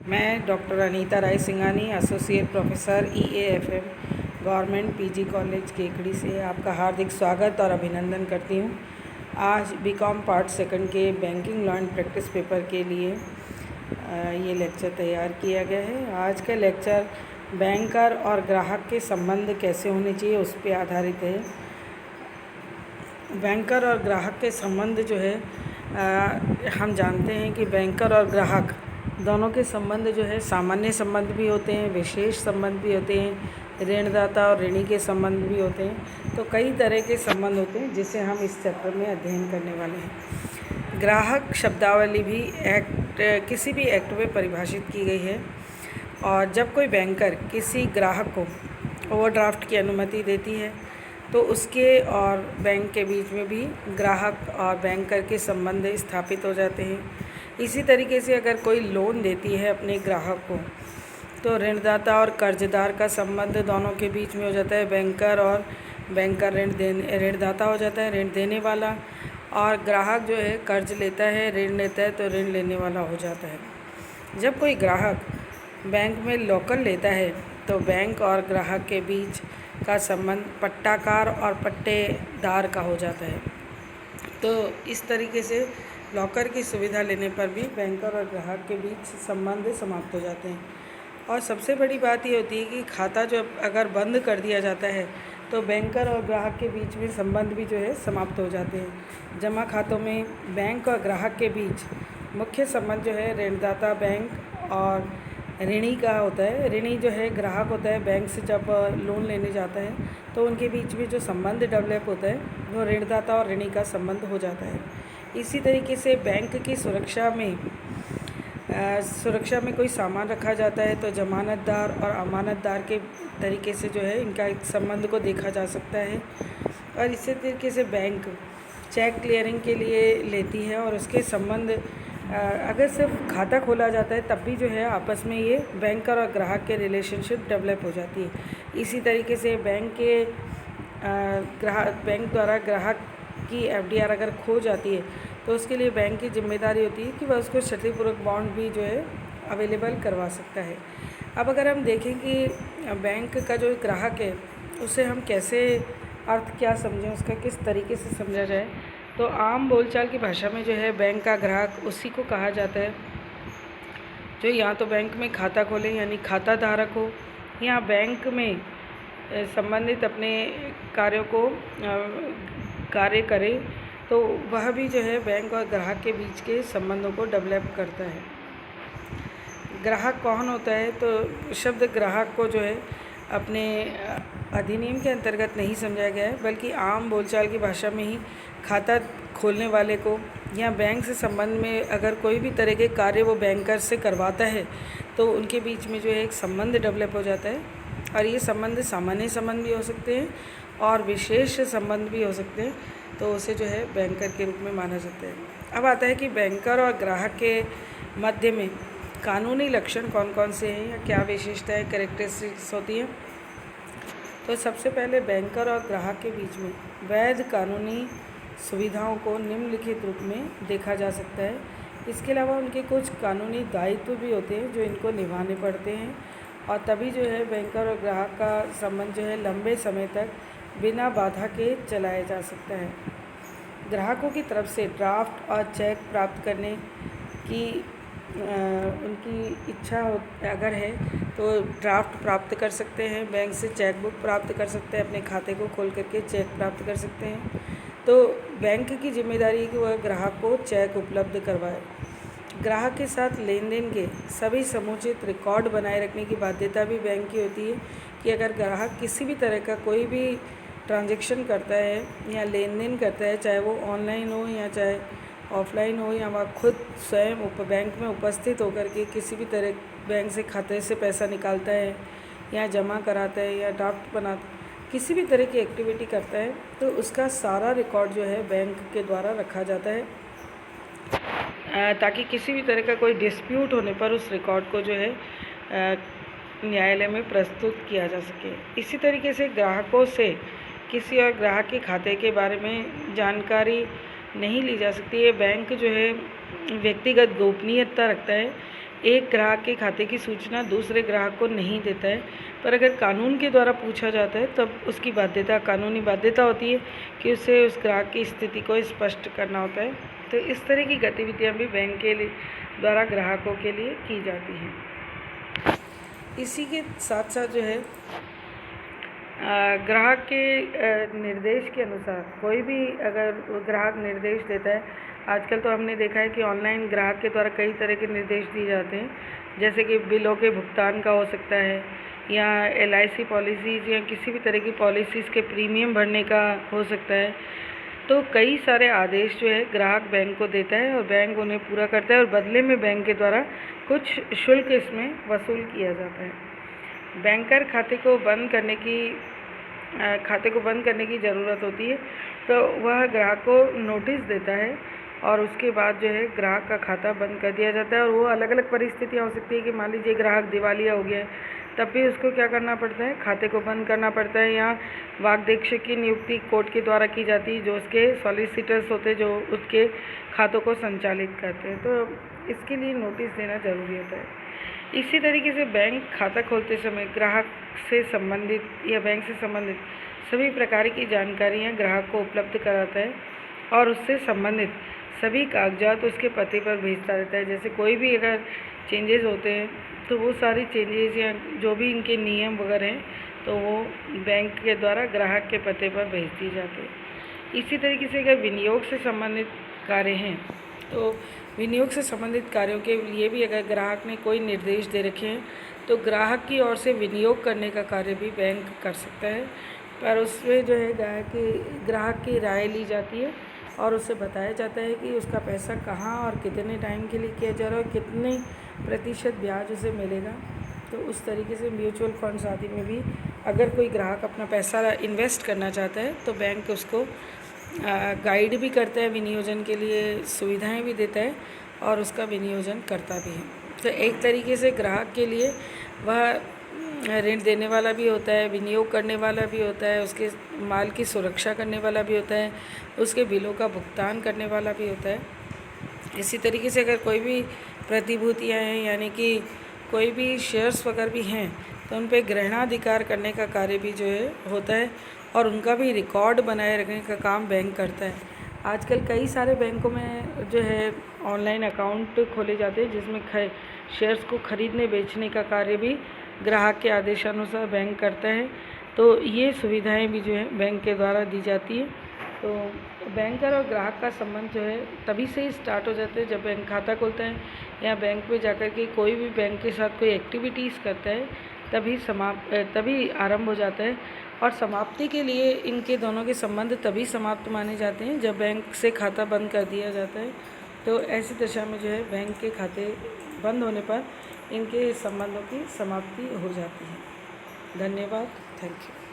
मैं doctor Anita Rai Singhani, associate professor EAFM, government PG college Kekri से आपका हार्दिक स्वागत और अभिनंदन करती हूँ। आज बीकॉम पार्ट सेकंड के banking law and practice paper के लिए ये लेक्चर तैयार किया गया है। आज का लेक्चर बैंकर और ग्राहक के संबंध कैसे होने चाहिए उस पर आधारित है। बैंकर और ग्राहक के संबंध जो है हम जानते हैं कि बैंकर और ग्राहक दोनों के संबंध जो है सामान्य संबंध भी होते हैं, विशेष संबंध भी होते हैं, ऋणदाता और ऋणी के संबंध भी होते हैं। तो कई तरह के संबंध होते हैं जिसे हम इस चैप्टर में अध्ययन करने वाले हैं। ग्राहक शब्दावली भी किसी भी एक्ट में परिभाषित की गई है और जब कोई बैंकर किसी ग्राहक को ओवरड्राफ्ट की अनुमति देती है तो उसके और बैंक के बीच में भी ग्राहक और बैंकर के संबंध स्थापित हो जाते हैं। इसी तरीके से अगर कोई लोन देती है अपने ग्राहक को तो ऋणदाता और कर्जदार का संबंध दोनों के बीच में हो जाता है। बैंकर ऋणदाता हो जाता है, ऋण देने वाला, और ग्राहक जो है कर्ज लेता है, ऋण लेता है तो ऋण लेने वाला हो जाता है। जब कोई ग्राहक बैंक में लोकल लेता है तो बैंक और ग्राहक के बीच का संबंध पट्टाकार और पट्टेदार का हो जाता है। तो इस तरीके से लॉकर की सुविधा लेने पर भी बैंकर और ग्राहक के बीच संबंध समाप्त हो जाते हैं। और सबसे बड़ी बात ये होती है कि खाता जो अगर बंद कर दिया जाता है तो बैंकर और ग्राहक के बीच में संबंध भी जो है समाप्त हो जाते हैं। जमा खातों में बैंक और ग्राहक के बीच मुख्य संबंध जो है ऋणदाता बैंक और ऋणी का होता है। ऋणी जो है ग्राहक होता है, बैंक से जब लोन लेने जाता है तो उनके बीच में जो संबंध डेवलप होता है वो ऋणदाता और ऋणी का संबंध हो जाता है। इसी तरीके से बैंक की सुरक्षा में कोई सामान रखा जाता है तो जमानतदार और अमानतदार के तरीके से जो है इनका एक संबंध को देखा जा सकता है। और इसी तरीके से बैंक चेक क्लियरिंग के लिए लेती है और उसके संबंध अगर सिर्फ खाता खोला जाता है तब भी जो है आपस में ये बैंकर और ग्राहक के रिलेशनशिप डेवलप हो जाती है। इसी तरीके से बैंक द्वारा ग्राहक की FDR अगर खो जाती है तो उसके लिए बैंक की जिम्मेदारी होती है कि वह उसको क्षतिपूर्वक बॉन्ड भी जो है अवेलेबल करवा सकता है। अब अगर हम देखें कि बैंक का जो ग्राहक है उसे हम कैसे अर्थ क्या समझें, उसका किस तरीके से समझा जाए, तो आम बोलचाल की भाषा में जो है बैंक का ग्राहक उसी को कहा जाता है जो या तो बैंक में खाता खोले यानी खाता धारक हो या बैंक में संबंधित अपने कार्य करे, तो वह भी जो है बैंक और ग्राहक के बीच के संबंधों को डेवलप करता है। ग्राहक कौन होता है, तो शब्द ग्राहक को जो है अपने अधिनियम के अंतर्गत नहीं समझाया गया है बल्कि आम बोलचाल की भाषा में ही खाता खोलने वाले को या बैंक से संबंध में अगर कोई भी तरह के कार्य वो बैंकर से करवाता है तो उनके बीच में जो है एक संबंध डेवलप हो जाता है। और ये संबंध सामान्य संबंध भी हो सकते हैं और विशेष संबंध भी हो सकते हैं, तो उसे जो है बैंकर के रूप में माना जाता है। अब आता है कि बैंकर और ग्राहक के मध्य में कानूनी लक्षण कौन कौन से हैं या क्या विशेषताएं कैरेक्टरिस्टिक्स होती हैं। तो सबसे पहले बैंकर और ग्राहक के बीच में वैध कानूनी सुविधाओं को निम्नलिखित रूप में देखा जा सकता है। इसके अलावा उनके कुछ कानूनी दायित्व भी होते हैं जो इनको निभाने पड़ते हैं और तभी जो है बैंकर और ग्राहक का संबंध जो है लंबे समय तक बिना बाधा के चलाया जा सकता है। ग्राहकों की तरफ से ड्राफ्ट और चेक प्राप्त करने की उनकी इच्छा अगर है तो ड्राफ्ट प्राप्त कर सकते हैं, बैंक से चेक बुक प्राप्त कर सकते हैं, अपने खाते को खोल करके चेक प्राप्त कर सकते हैं। तो बैंक की जिम्मेदारी है कि वह ग्राहक को चेक उपलब्ध करवाए। ग्राहक के साथ लेन देन के सभी समुचित रिकॉर्ड बनाए रखने की बाध्यता भी बैंक की होती है कि अगर ग्राहक किसी भी तरह का कोई भी ट्रांजैक्शन करता है या लेन देन करता है, चाहे वो ऑनलाइन हो या चाहे ऑफलाइन हो या वह खुद स्वयं बैंक में उपस्थित होकर के किसी भी तरह बैंक से खाते से पैसा निकालता है या जमा कराता है या ड्राफ्ट बनाता, किसी भी तरह की एक्टिविटी करता है, तो उसका सारा रिकॉर्ड जो है बैंक के द्वारा रखा जाता है ताकि किसी भी तरह का कोई डिस्प्यूट होने पर उस रिकॉर्ड को जो है न्यायालय में प्रस्तुत किया जा सके। इसी तरीके से ग्राहकों से किसी और ग्राहक के खाते के बारे में जानकारी नहीं ली जा सकती है। बैंक जो है व्यक्तिगत गोपनीयता रखता है एक ग्राहक के खाते की सूचना दूसरे ग्राहक को नहीं देता है, पर अगर कानून के द्वारा पूछा जाता है तब उसकी बाध्यता, कानूनी बाध्यता होती है कि उसे उस ग्राहक की स्थिति को स्पष्ट करना होता है। तो इस तरह की गतिविधियाँ भी बैंक के द्वारा ग्राहकों के लिए की जाती हैं। इसी के साथ साथ जो है ग्राहक के निर्देश के अनुसार कोई भी अगर ग्राहक निर्देश देता है, आजकल तो हमने देखा है कि ऑनलाइन ग्राहक के द्वारा कई तरह के निर्देश दिए जाते हैं, जैसे कि बिलों के भुगतान का हो सकता है, या LIC पॉलिसीज़ या किसी भी तरह की पॉलिसीज़ के प्रीमियम भरने का हो सकता है। तो कई सारे आदेश जो है ग्राहक बैंक को देता है और बैंक उन्हें पूरा करता है और बदले में बैंक के द्वारा कुछ शुल्क इसमें वसूल किया जाता है। बैंकर खाते को बंद करने की ज़रूरत होती है, तो वह ग्राहक को नोटिस देता है और उसके बाद जो है ग्राहक का खाता बंद कर दिया जाता है। और वो अलग अलग परिस्थितियाँ हो सकती है कि मान लीजिए ग्राहक दिवालिया हो गया है, तब भी उसको क्या करना पड़ता है, खाते को बंद करना पड़ता है, या वागदेक्षक की नियुक्ति कोर्ट के द्वारा की जाती है, जो उसके सॉलिसिटर्स होते हैं, जो उसके खातों को संचालित करते हैं। तो इसके लिए नोटिस देना ज़रूरी होता है। इसी तरीके से बैंक खाता खोलते समय ग्राहक से संबंधित या बैंक से संबंधित सभी प्रकार की जानकारियाँ ग्राहक को उपलब्ध कराता है और उससे संबंधित सभी कागजात उसके पते पर भेजता रहता है। जैसे कोई भी अगर चेंजेस होते हैं तो वो सारी चेंजेस या जो भी इनके नियम वगैरह हैं तो वो बैंक के द्वारा ग्राहक के पते पर भेज दिए जाते हैं। इसी तरीके से अगर विनियोग से संबंधित कार्य हैं तो विनियोग से संबंधित कार्यों के लिए भी अगर ग्राहक ने कोई निर्देश दे रखे हैं तो ग्राहक की ओर से विनियोग करने का कार्य भी बैंक कर सकता है, पर उसमें जो है ग्राहक की राय ली जाती है और उसे बताया जाता है कि उसका पैसा कहाँ और कितने टाइम के लिए किया जा रहा है और कितने प्रतिशत ब्याज उसे मिलेगा। तो उस तरीके से म्यूचुअल फंड्स आदि में भी अगर कोई ग्राहक अपना पैसा इन्वेस्ट करना चाहता है तो बैंक उसको गाइड भी करता है, विनियोजन के लिए सुविधाएं भी देता है और उसका विनियोजन करता भी है। तो एक तरीके से ग्राहक के लिए वह ऋण देने वाला भी होता है, विनियोग करने वाला भी होता है, उसके माल की सुरक्षा करने वाला भी होता है, उसके बिलों का भुगतान करने वाला भी होता है। इसी तरीके से अगर कोई भी प्रतिभूतियाँ हैं, यानी कि कोई भी शेयर्स वगैरह भी हैं, तो उन पर ग्रहणाधिकार करने का कार्य भी जो है होता है और उनका भी रिकॉर्ड बनाए रखने का काम बैंक करता है। आजकल कई सारे बैंकों में जो है ऑनलाइन अकाउंट खोले जाते हैं, जिसमें शेयर्स को खरीदने बेचने का कार्य भी ग्राहक के आदेशानुसार बैंक करता है। तो ये सुविधाएं भी जो है बैंक के द्वारा दी जाती है। तो बैंकर और ग्राहक का संबंध जो है तभी से ही स्टार्ट हो जाता है जब बैंक खाता खोलता है या बैंक में जाकर के कोई भी बैंक के साथ कोई एक्टिविटीज़ करता है, तभी आरंभ हो जाता है। और समाप्ति के लिए इनके दोनों के संबंध तभी समाप्त माने जाते हैं जब बैंक से खाता बंद कर दिया जाता है। तो ऐसी दशा में जो है बैंक के खाते बंद होने पर इनके संबंधों की समाप्ति हो जाती है। धन्यवाद। Thank you.